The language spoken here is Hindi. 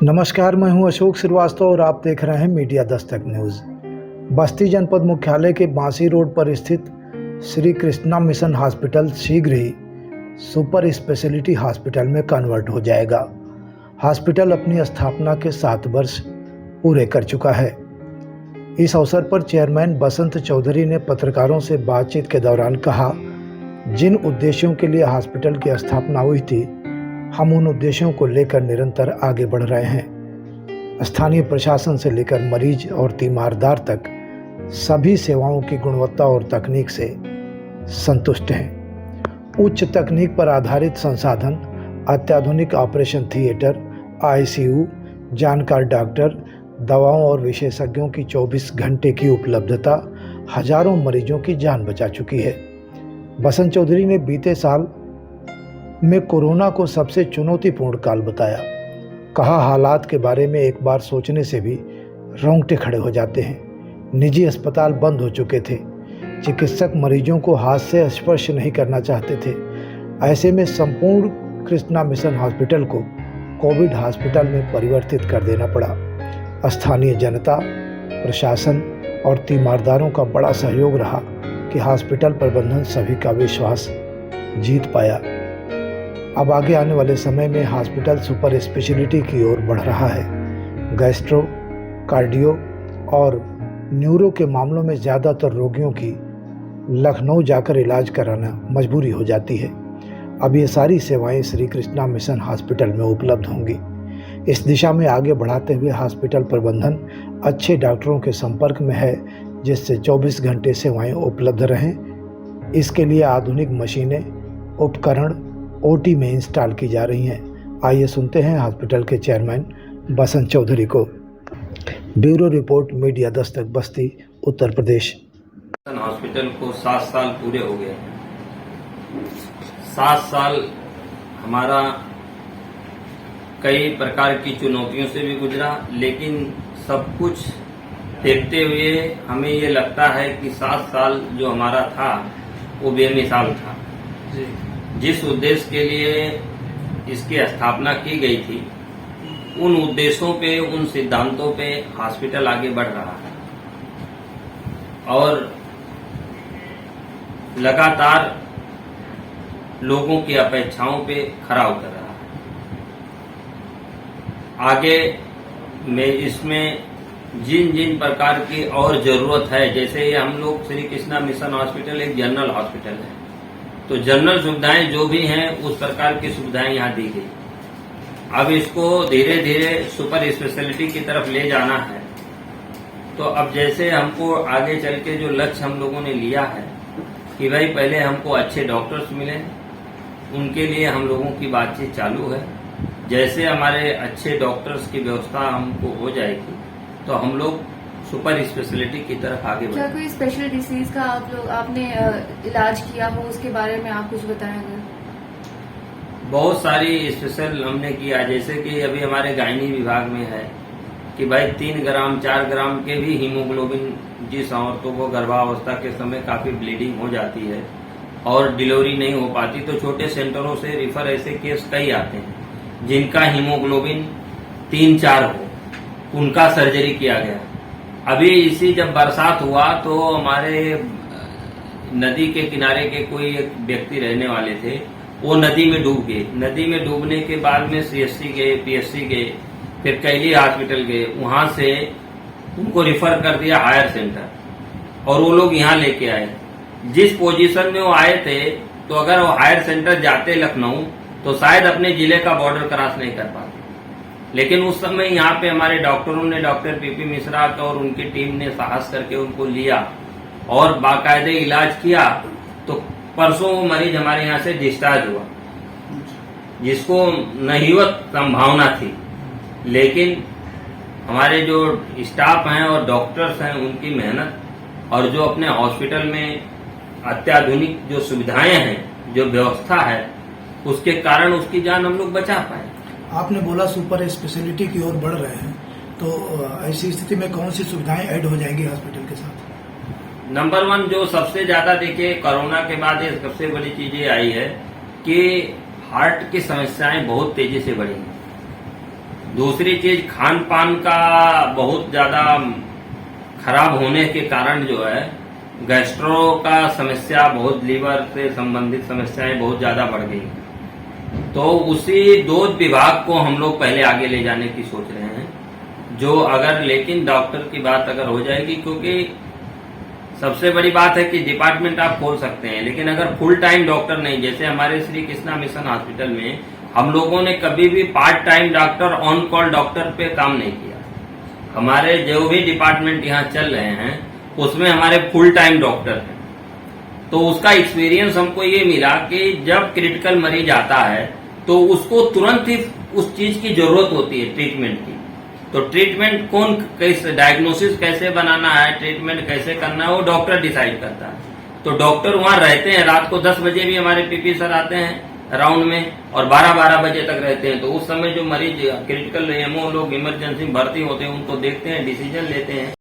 नमस्कार, मैं हूं अशोक श्रीवास्तव और आप देख रहे हैं मीडिया दस्तक न्यूज़। बस्ती जनपद मुख्यालय के बांसी रोड पर स्थित श्री कृष्णा मिशन हॉस्पिटल शीघ्र ही सुपर स्पेशलिटी हॉस्पिटल में कन्वर्ट हो जाएगा। हॉस्पिटल अपनी स्थापना के 7 वर्ष पूरे कर चुका है। इस अवसर पर चेयरमैन बसंत चौधरी ने पत्रकारों से बातचीत के दौरान कहा, जिन उद्देश्यों के लिए हॉस्पिटल की स्थापना हुई थी, हम उन उद्देश्यों को लेकर निरंतर आगे बढ़ रहे हैं। स्थानीय प्रशासन से लेकर मरीज और तीमारदार तक सभी सेवाओं की गुणवत्ता और तकनीक से संतुष्ट हैं। उच्च तकनीक पर आधारित संसाधन, अत्याधुनिक ऑपरेशन थिएटर, आईसीयू, जानकार डॉक्टर, दवाओं और विशेषज्ञों की 24 घंटे की उपलब्धता हजारों मरीजों की जान बचा चुकी है। बसंत चौधरी ने बीते साल में कोरोना को सबसे चुनौतीपूर्ण काल बताया। कहा, हालात के बारे में एक बार सोचने से भी रोंगटे खड़े हो जाते हैं। निजी अस्पताल बंद हो चुके थे, चिकित्सक मरीजों को हाथ से स्पर्श नहीं करना चाहते थे। ऐसे में संपूर्ण कृष्णा मिशन हॉस्पिटल को कोविड हॉस्पिटल में परिवर्तित कर देना पड़ा। स्थानीय जनता, प्रशासन और तीमारदारों का बड़ा सहयोग रहा कि हॉस्पिटल प्रबंधन सभी का विश्वास जीत पाया। अब आगे आने वाले समय में हॉस्पिटल सुपर स्पेशलिटी की ओर बढ़ रहा है। गैस्ट्रो, कार्डियो और न्यूरो के मामलों में ज़्यादातर रोगियों की लखनऊ जाकर इलाज कराना मजबूरी हो जाती है। अब ये सारी सेवाएं श्री कृष्णा मिशन हॉस्पिटल में उपलब्ध होंगी। इस दिशा में आगे बढ़ाते हुए हॉस्पिटल प्रबंधन अच्छे डॉक्टरों के संपर्क में है, जिससे 24 घंटे सेवाएं उपलब्ध रहें। इसके लिए आधुनिक मशीनें, उपकरण ओटी में इंस्टॉल की जा रही हैं। आइए सुनते हैं हॉस्पिटल के चेयरमैन बसंत चौधरी को। ब्यूरो रिपोर्ट, मीडिया दस्तक, बस्ती, उत्तर प्रदेश। हॉस्पिटल को 7 साल पूरे हो गए हैं। 7 साल हमारा कई प्रकार की चुनौतियों से भी गुजरा, लेकिन सब कुछ देखते हुए हमें ये लगता है कि 7 साल जो हमारा था वो बेमिसाल था। जिस उद्देश्य के लिए इसकी स्थापना की गई थी, उन उद्देश्यों पे, उन सिद्धांतों पे हॉस्पिटल आगे बढ़ रहा है और लगातार लोगों की अपेक्षाओं पे खरा उतर रहा है। आगे में इसमें जिन जिन प्रकार की और जरूरत है, जैसे हम लोग श्री कृष्णा मिशन हॉस्पिटल एक जनरल हॉस्पिटल है, तो जनरल सुविधाएं जो भी हैं उस प्रकार की सुविधाएं यहाँ दी गई। अब इसको धीरे धीरे सुपर स्पेशलिटी की तरफ ले जाना है। तो अब जैसे हमको आगे चल के जो लक्ष्य हम लोगों ने लिया है कि भाई पहले हमको अच्छे डॉक्टर्स मिले, उनके लिए हम लोगों की बातचीत चालू है। जैसे हमारे अच्छे डॉक्टर्स की व्यवस्था हमको हो जाएगी तो हम लोग सुपर स्पेशलिटी की तरफ आगे बढ़ेंगे। क्या कोई स्पेशल डिसीज का आपने इलाज किया हो, उसके बारे में आप कुछ बताएंगे? बहुत सारी स्पेशल हमने किया, जैसे कि अभी हमारे गायनी विभाग में है कि भाई 3 ग्राम 4 ग्राम के भी हीमोग्लोबिन जिस औरतों को गर्भावस्था के समय काफी ब्लीडिंग हो जाती है और डिलीवरी नहीं हो पाती, तो छोटे सेंटरों से रिफर ऐसे केस कई आते हैं जिनका हीमोग्लोबिन 3-4 हो, उनका सर्जरी किया गया। अभी इसी जब बरसात हुआ तो हमारे नदी के किनारे के कोई एक व्यक्ति रहने वाले थे, वो नदी में डूब गए। नदी में डूबने के बाद में सीएससी गए, पीएससी गए, फिर कैली हॉस्पिटल गए, वहां से उनको रिफर कर दिया हायर सेंटर और वो लोग यहाँ लेके आए। जिस पोजीशन में वो आए थे, तो अगर वो हायर सेंटर जाते लखनऊ तो शायद अपने जिले का बॉर्डर क्रॉस नहीं कर पाते, लेकिन उस समय यहाँ पे हमारे डॉक्टरों ने, डॉक्टर पीपी मिश्रा और उनकी टीम ने साहस करके उनको लिया और बाकायदे इलाज किया। तो परसों वो मरीज हमारे यहाँ से डिस्चार्ज हुआ, जिसको नहीवत संभावना थी, लेकिन हमारे जो स्टाफ हैं और डॉक्टर्स हैं, उनकी मेहनत और जो अपने हॉस्पिटल में अत्याधुनिक जो सुविधाएं हैं, जो व्यवस्था है, उसके कारण उसकी जान हम लोग बचा पाए। आपने बोला सुपर स्पेशलिटी की ओर बढ़ रहे हैं, तो ऐसी स्थिति में कौन सी सुविधाएं ऐड हो जाएंगी हॉस्पिटल के साथ? नंबर 1 जो सबसे ज्यादा देखिए कोरोना के बाद ये सबसे बड़ी चीज ये आई है कि हार्ट की समस्याएं बहुत तेजी से बढ़ी हैं। दूसरी चीज खान पान का बहुत ज्यादा खराब होने के कारण जो है गैस्ट्रो का समस्या, बहुत लीवर से संबंधित समस्याएं बहुत ज्यादा बढ़ गई। तो उसी दो विभाग को हम लोग पहले आगे ले जाने की सोच रहे हैं, जो अगर लेकिन डॉक्टर की बात अगर हो जाएगी, क्योंकि सबसे बड़ी बात है कि डिपार्टमेंट आप खोल सकते हैं, लेकिन अगर फुल टाइम डॉक्टर नहीं, जैसे हमारे श्री कृष्णा मिशन हॉस्पिटल में हम लोगों ने कभी भी part time doctor, on call doctor पे काम नहीं किया। हमारे जो भी डिपार्टमेंट यहाँ चल रहे हैं उसमें हमारे फुल टाइम डॉक्टर हैं। तो उसका एक्सपीरियंस हमको ये मिला कि जब क्रिटिकल मरीज आता है तो उसको तुरंत ही उस चीज की जरूरत होती है, ट्रीटमेंट की। तो ट्रीटमेंट कौन कैसे, डायग्नोसिस कैसे बनाना है, ट्रीटमेंट कैसे करना है, वो डॉक्टर डिसाइड करता है। तो डॉक्टर वहां रहते हैं, रात को 10 बजे भी हमारे पीपी सर आते हैं राउंड में और 12-12 बजे तक रहते हैं। तो उस समय जो मरीज क्रिटिकल एमओ लोग इमरजेंसी भर्ती होते हैं उनको देखते हैं, डिसीजन लेते हैं।